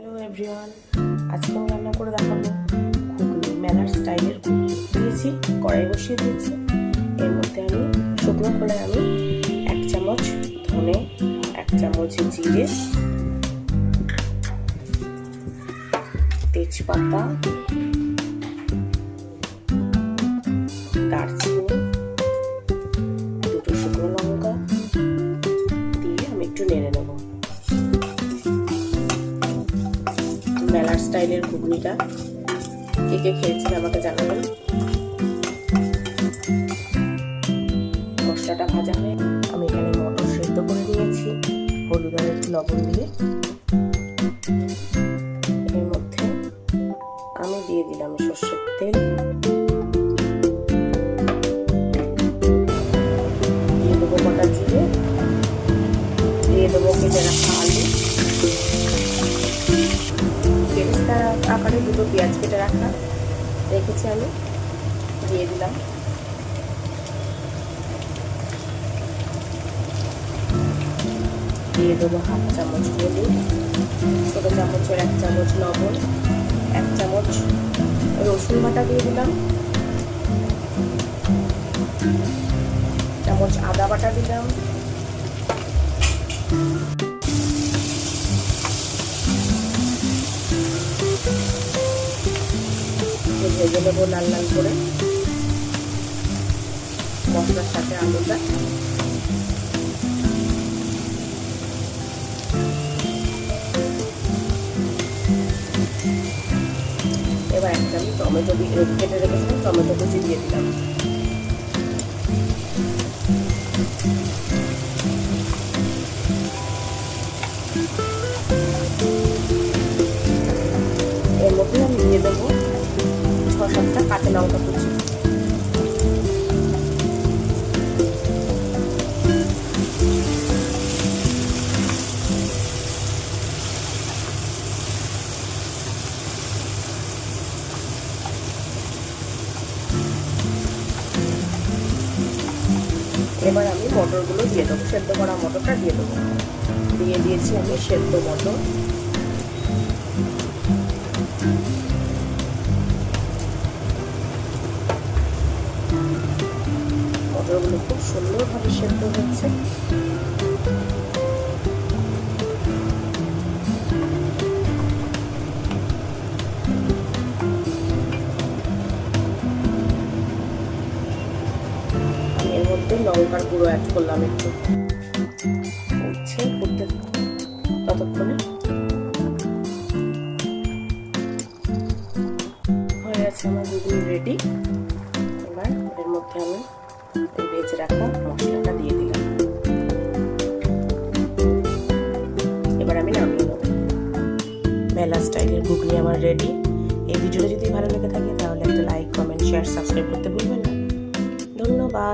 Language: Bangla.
হ্যালো এভরিওয়ান, আজকে আমি রান্না করে দেখাবো ঘুগনি। মেলার স্টাইলের ঘুগনি দিয়েছি, কড়াই বসিয়ে দিয়েছি। এর মধ্যে আমি শুকনো খোলায় আমি 1 চামচ ধনে, 1 চামচ জিরে, তেজপাতা, দারচিনি, 2টো শুকনো লঙ্কা দিয়ে আমি একটু নেড়ে নেব। মেলার স্টাইলের ঘুগনিটা কে কে খেয়েছেন আমাকে জানাবেন। মশলাটা ভাজা হয়ে আমি এখানে মটর সেদ্ধ করে নিয়েছি হলুদ আর একটু লবণ দিয়ে। এর মধ্যে আমি দিয়ে দিলাম সর্ষের তেল, দিয়ে দেবো গোটা জিরে, দিয়ে দেবো কেটে রাখা আলু, বেরেস্তা আকারে 2টো পেঁয়াজ কেটে রেখেছি আমি, দিয়ে দিলাম। দিয়ে দেবো 1/2 চামচ হলুদ, ছোটো চামচের 1 চামচ লবণ, 1 চামচ রসুন বাটা দিয়ে দিলাম, চামচ আদা বাটা দিলাম, ভেজে নেবো লাল লাল করে মশলার সাথে আলুটা। এবার একটা আমি টমেটো কেটে রেখেছিলাম, টমেটো কুচি দিয়ে দিলাম। এর মধ্যে আমি দিয়ে দেবো 6-7টা কাঁচা লঙ্কা কুচি। এবার আমি মটরগুলো দিয়ে দেবো, সেদ্ধ করা মটরটা দিয়ে দেবো। দিয়ে দিয়েছি আমি সেদ্ধ মটর। মটরগুলো খুব সুন্দরভাবে সেদ্ধ হচ্ছে। এর মধ্যে লঙ্কার গুঁড়ো অ্যাড করলাম একটু, উঠছে ফুটতে ততক্ষণে হয়ে গেছে আমার ঘুগনি রেডি। এবার এর মধ্যে আমি এই ভেজে রাখা মশলাটা দিয়ে দিলাম। এবার আমি নামিয়ে নেব। মেলা স্টাইলের ঘুগনি আমার রেডি। এই ভিডিওটা যদি ভালো লেগে থাকে তাহলে একটা লাইক, কমেন্ট, শেয়ার, সাবস্ক্রাইব করতে ভুলবেন না। ধন্যবাদ।